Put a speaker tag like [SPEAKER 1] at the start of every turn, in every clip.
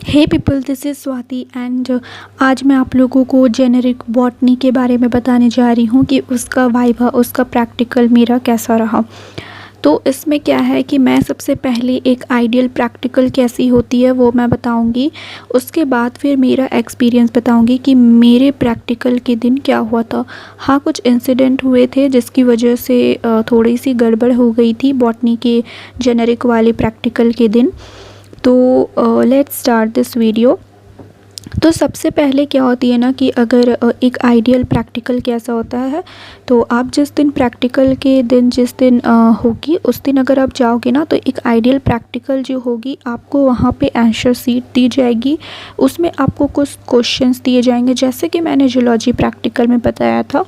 [SPEAKER 1] Hey people, this is Swati and आज मैं आप लोगों को जेनेरिक बॉटनी के बारे में बताने जा रही हूँ कि उसका वाइवा, उसका प्रैक्टिकल मेरा कैसा रहा। तो इसमें क्या है कि मैं सबसे पहले एक आइडियल प्रैक्टिकल कैसी होती है वो मैं बताऊंगी। उसके बाद फिर मेरा एक्सपीरियंस बताऊंगी कि मेरे प्रैक्टिकल के दिन क्या हुआ था। हाँ, कुछ इंसिडेंट हुए थे जिसकी वजह से थोड़ी सी गड़बड़ हो गई थी बॉटनी के जेनेरिक वाले प्रैक्टिकल के दिन। तो लेट्स स्टार्ट दिस वीडियो। तो सबसे पहले क्या होती है ना कि अगर एक आइडियल प्रैक्टिकल कैसा होता है, तो आप जिस दिन प्रैक्टिकल के दिन जिस दिन होगी उस दिन अगर आप जाओगे ना, तो एक आइडियल प्रैक्टिकल जो होगी आपको वहाँ पे आंसर शीट दी जाएगी। उसमें आपको कुछ क्वेश्चंस दिए जाएंगे, जैसे कि मैंने जूलॉजी प्रैक्टिकल में बताया था।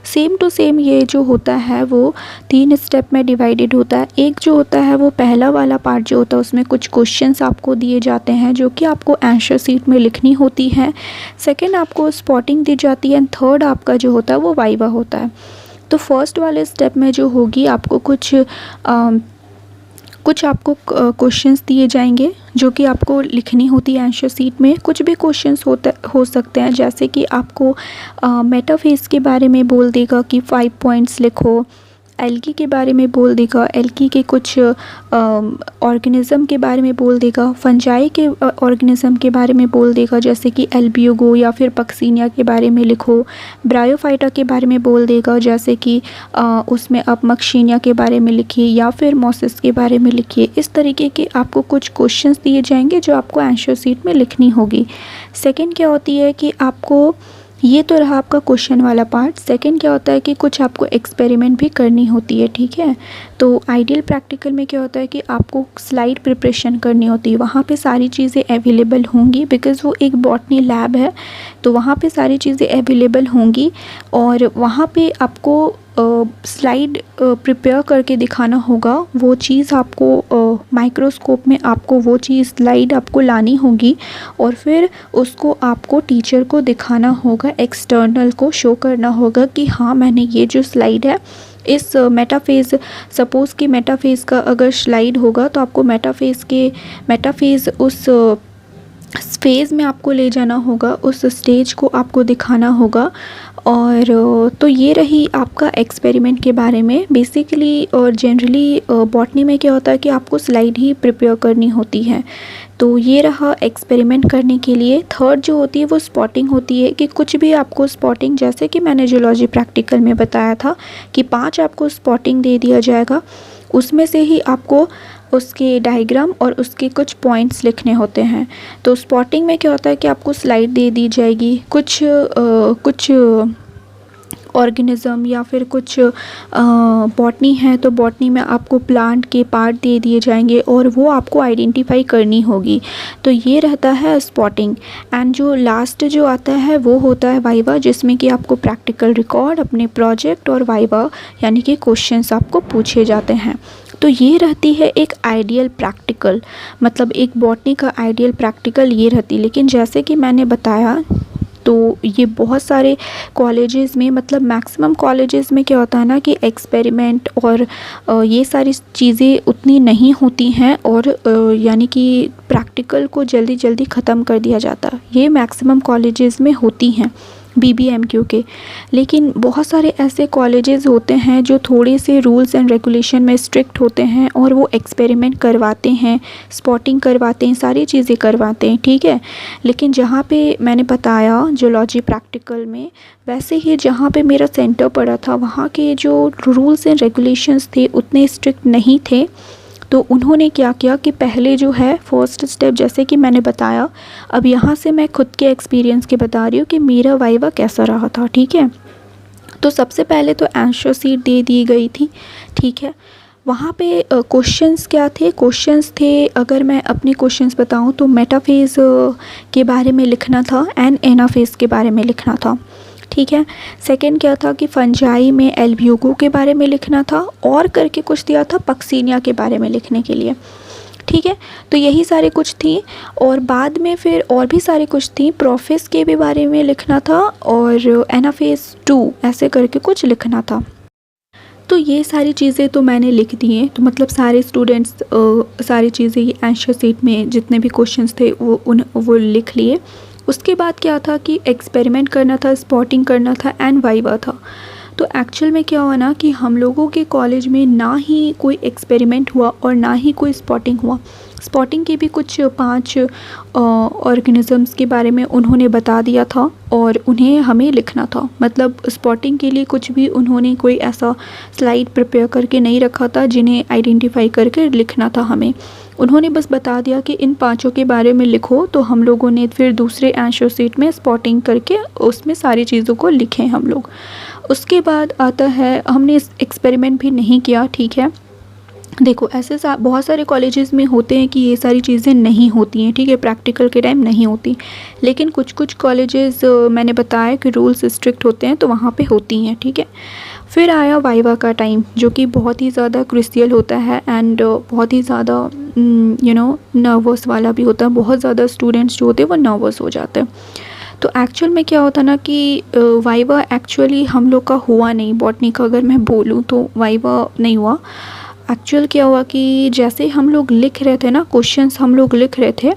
[SPEAKER 1] सेम टू सेम ये जो होता है वो 3 स्टेप में डिवाइडेड होता है। एक जो होता है वो पहला वाला पार्ट जो होता है उसमें कुछ क्वेश्चंस आपको दिए जाते हैं जो कि आपको आंसर शीट में लिखनी होती है। सेकंड आपको स्पॉटिंग दी जाती है एंड थर्ड आपका जो होता है वो वाइवा होता है। तो फर्स्ट वाले स्टेप में जो होगी आपको कुछ आपको क्वेश्चंस दिए जाएंगे जो कि आपको लिखनी होती है आंसर शीट में। कुछ भी क्वेश्चंस हो सकते हैं, जैसे कि आपको मेटाफेज के बारे में बोल देगा कि 5 पॉइंट्स लिखो। एल्गी के बारे में बोल देगा, एल्गी के कुछ ऑर्गेनिज़म के बारे में बोल देगा। फंजाई के ऑर्गेनिज़म के बारे में बोल देगा, जैसे कि एल्बियोगो या फिर पक्सीनिया के बारे में लिखो। ब्रायोफाइटा के बारे में बोल देगा, जैसे कि उसमें आप मक्शीनिया के बारे में लिखिए या फिर मोसिस के बारे में लिखिए। इस तरीके के आपको कुछ क्वेश्चंस दिए जाएंगे जो आपको आंसर शीट में लिखनी होगी। सेकेंड क्या होती है कि आपको, ये तो रहा आपका क्वेश्चन वाला पार्ट। सेकंड क्या होता है कि कुछ आपको एक्सपेरिमेंट भी करनी होती है, ठीक है। तो आइडियल प्रैक्टिकल में क्या होता है कि आपको स्लाइड प्रिपरेशन करनी होती है। वहाँ पे सारी चीज़ें अवेलेबल होंगी, बिकॉज़ वो एक बॉटनी लैब है, तो वहाँ पे सारी चीज़ें अवेलेबल होंगी और वहाँ पे आपको स्लाइड प्रिपेयर करके दिखाना होगा। वो चीज़ आपको माइक्रोस्कोप में आपको वो चीज़ स्लाइड आपको लानी होगी और फिर उसको आपको टीचर को दिखाना होगा, एक्सटर्नल को शो करना होगा कि हाँ, मैंने ये जो स्लाइड है इस मेटाफेज़, सपोज़ कि मेटाफेज़ का अगर स्लाइड होगा तो आपको मेटाफेज़ उस फेज़ में आपको ले जाना होगा, उस स्टेज को आपको दिखाना होगा। और तो ये रही आपका एक्सपेरिमेंट के बारे में बेसिकली। और जनरली बॉटनी में क्या होता है कि आपको स्लाइड ही प्रिपेयर करनी होती है। तो ये रहा एक्सपेरिमेंट करने के लिए। थर्ड जो होती है वो स्पॉटिंग होती है कि कुछ भी आपको स्पॉटिंग, जैसे कि मैंने जूलॉजी प्रैक्टिकल में बताया था कि 5 आपको स्पॉटिंग दे दिया जाएगा। उसमें से ही आपको उसके डायग्राम और उसके कुछ पॉइंट्स लिखने होते हैं। तो स्पॉटिंग में क्या होता है कि आपको स्लाइड दे दी जाएगी, कुछ ऑर्गेनिज़म या फिर कुछ बॉटनी है तो बॉटनी में आपको प्लांट के पार्ट दे दिए जाएंगे और वो आपको आइडेंटिफाई करनी होगी। तो ये रहता है स्पॉटिंग। एंड जो लास्ट जो आता है वो होता है वाइवा, जिसमें कि आपको प्रैक्टिकल रिकॉर्ड, अपने प्रोजेक्ट और वाइवा यानी कि क्वेश्चंस आपको पूछे जाते हैं। तो ये रहती है एक आइडियल प्रैक्टिकल, मतलब एक बॉटनी का आइडियल प्रैक्टिकल ये रहती। लेकिन जैसे कि मैंने बताया तो ये बहुत सारे कॉलेजेस में, मतलब मैक्सिमम कॉलेजेस में क्या होता है ना कि एक्सपेरिमेंट और ये सारी चीज़ें उतनी नहीं होती हैं और यानी कि प्रैक्टिकल को जल्दी जल्दी ख़त्म कर दिया जाता है। ये मैक्सिमम कॉलेजेस में होती हैं BBMQ के। लेकिन बहुत सारे ऐसे कॉलेजेस होते हैं जो थोड़े से रूल्स एंड रेगुलेशन में स्ट्रिक्ट होते हैं और वो एक्सपेरिमेंट करवाते हैं, स्पॉटिंग करवाते हैं, सारी चीज़ें करवाते हैं, ठीक है। लेकिन जहाँ पे मैंने बताया जूलॉजी प्रैक्टिकल में, वैसे ही जहाँ पे मेरा सेंटर पड़ा था वहाँ के जो रूल्स एंड रेगुलेशंस थे उतने स्ट्रिक्ट नहीं थे। तो उन्होंने क्या किया कि पहले जो है फर्स्ट स्टेप, जैसे कि मैंने बताया, अब यहाँ से मैं खुद के एक्सपीरियंस के बता रही हूँ कि मेरा वाइवा कैसा रहा था, ठीक है। तो सबसे पहले तो आंसर शीट दे दी गई थी, ठीक है। वहाँ पे क्वेश्चंस क्या थे, क्वेश्चंस थे, अगर मैं अपने क्वेश्चंस बताऊँ तो मेटाफेज़ के बारे में लिखना था एंड एनाफेज़ के बारे में लिखना था, ठीक है। सेकंड क्या था कि फंजाई में एल्बियोगो के बारे में लिखना था और करके कुछ दिया था पक्सीनिया के बारे में लिखने के लिए, ठीक है। तो यही सारे कुछ थी और बाद में फिर और भी सारे कुछ थी, प्रोफेस के भी बारे में लिखना था और एनाफेज़ 2 ऐसे करके कुछ लिखना था। तो ये सारी चीज़ें तो मैंने लिख दी हैं, तो मतलब सारे स्टूडेंट्स सारी चीज़ें ये आंसर शीट में जितने भी क्वेश्चंस थे वो लिख लिए। उसके बाद क्या था कि एक्सपेरिमेंट करना था, स्पॉटिंग करना था एंड वाइवा था। तो एक्चुअल में क्या हुआ ना कि हम लोगों के कॉलेज में ना ही कोई एक्सपेरिमेंट हुआ और ना ही कोई स्पॉटिंग हुआ। स्पॉटिंग के भी कुछ 5 ऑर्गेनिज़म्स के बारे में उन्होंने बता दिया था और उन्हें हमें लिखना था। मतलब स्पॉटिंग के लिए कुछ भी उन्होंने कोई ऐसा स्लाइड प्रिपेयर करके नहीं रखा था जिन्हें आइडेंटिफाई करके लिखना था हमें। उन्होंने बस बता दिया कि इन 5 के बारे में लिखो, तो हम लोगों ने फिर दूसरे आंसर शीट में स्पॉटिंग करके उसमें सारी चीज़ों को लिखें हम लोग। उसके बाद आता है, हमने एक्सपेरिमेंट भी नहीं किया, ठीक है। देखो ऐसे बहुत सारे कॉलेजेस में होते हैं कि ये सारी चीज़ें नहीं होती हैं, ठीक है, प्रैक्टिकल के टाइम नहीं होती, लेकिन कुछ कुछ कॉलेजेस मैंने बताया कि रूल्स स्ट्रिक्ट होते हैं तो वहाँ पे होती हैं, ठीक है। फिर आया वाइवा का टाइम, जो कि बहुत ही ज़्यादा क्रूशियल होता है एंड बहुत ही ज़्यादा नर्वस वाला भी होता है। बहुत ज़्यादा स्टूडेंट्स जो होते हैं वो नर्वस हो जाते हैं। तो एक्चुअल में क्या होता ना कि वाइवा एक्चुअली हम लोग का हुआ नहीं। बॉटनी का अगर मैं बोलूँ तो वाइवा नहीं हुआ। एक्चुअल क्या हुआ कि जैसे हम लोग लिख रहे थे ना, क्वेश्चंस हम लोग लिख रहे थे,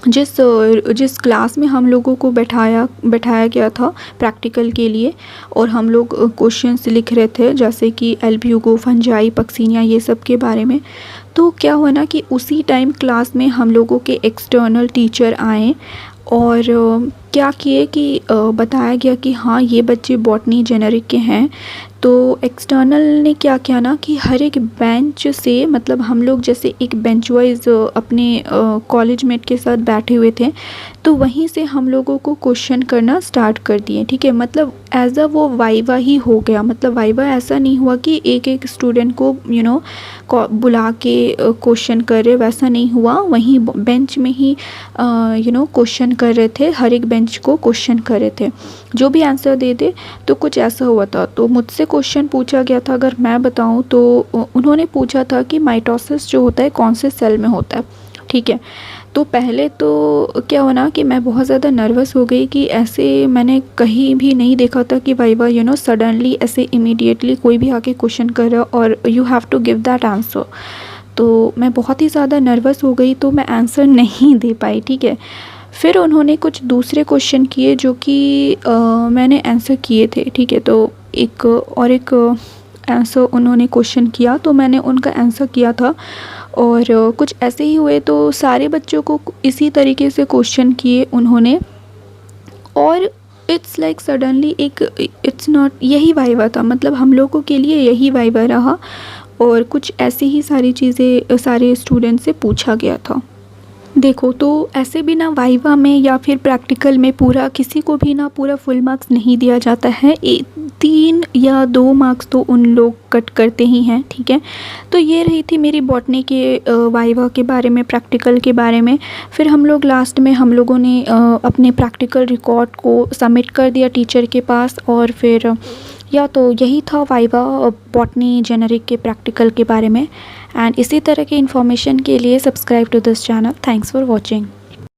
[SPEAKER 1] जिस क्लास में हम लोगों को बैठाया गया था प्रैक्टिकल के लिए, और हम लोग क्वेश्चंस लिख रहे थे जैसे कि एल्ब्यूगो, फंजाई, पक्सीनिया, ये सब के बारे में। तो क्या हुआ ना कि उसी टाइम क्लास में हम लोगों के एक्सटर्नल टीचर आए और क्या किए कि बताया गया कि हाँ ये बच्चे बॉटनी जेनेरिक के हैं। तो एक्सटर्नल ने क्या किया ना कि हर एक बेंच से, मतलब हम लोग जैसे एक बेंच वाइज अपने कॉलेज मेट के साथ बैठे हुए थे, तो वहीं से हम लोगों को क्वेश्चन करना स्टार्ट कर दिए, ठीक है। मतलब एज अ वो वाइवा ही हो गया। मतलब वाइवा ऐसा नहीं हुआ कि एक एक स्टूडेंट को बुला के क्वेश्चन कर रहे, वैसा नहीं हुआ। वहीं बेंच में ही क्वेश्चन कर रहे थे, हर एक बेंच को क्वेश्चन कर रहे थे, जो भी आंसर दे दे। तो कुछ ऐसा हुआ था। तो मुझसे क्वेश्चन पूछा गया था, अगर मैं बताऊं तो उन्होंने पूछा था कि माइटोसिस जो होता है कौन से सेल में होता है, ठीक है। तो पहले तो क्या हुआ ना कि मैं बहुत ज़्यादा नर्वस हो गई कि ऐसे मैंने कहीं भी नहीं देखा था कि वाइवा सडनली ऐसे इमीडिएटली कोई भी आके क्वेश्चन कर रहा और you have to give that answer. तो मैं बहुत ही ज़्यादा नर्वस हो गई, तो मैं आंसर नहीं दे पाई, ठीक है। फिर उन्होंने कुछ दूसरे क्वेश्चन किए जो कि मैंने आंसर किए थे, ठीक है। तो एक आंसर उन्होंने क्वेश्चन किया तो मैंने उनका आंसर किया था, और कुछ ऐसे ही हुए। तो सारे बच्चों को इसी तरीके से क्वेश्चन किए उन्होंने, और it's like suddenly it's not, यही वाइवा था। मतलब हम लोगों के लिए यही वाइवा रहा, और कुछ ऐसी ही सारी चीज़ें सारे स्टूडेंट से पूछा गया था। देखो तो ऐसे भी ना वाइवा में या फिर प्रैक्टिकल में पूरा किसी को भी ना पूरा फुल मार्क्स नहीं दिया जाता है। 3 या 2 मार्क्स तो उन लोग कट करते ही हैं, ठीक है। तो ये रही थी मेरी बॉटनी के वाइवा के बारे में, प्रैक्टिकल के बारे में। फिर हम लोग लास्ट में हम लोगों ने अपने प्रैक्टिकल रिकॉर्ड को सबमिट कर दिया टीचर के पास, और फिर या तो यही था वाइवा बॉटनी जेनेरिक के प्रैक्टिकल के बारे में। एंड इसी तरह के इन्फॉर्मेशन के लिए subscribe to this channel. Thanks for watching.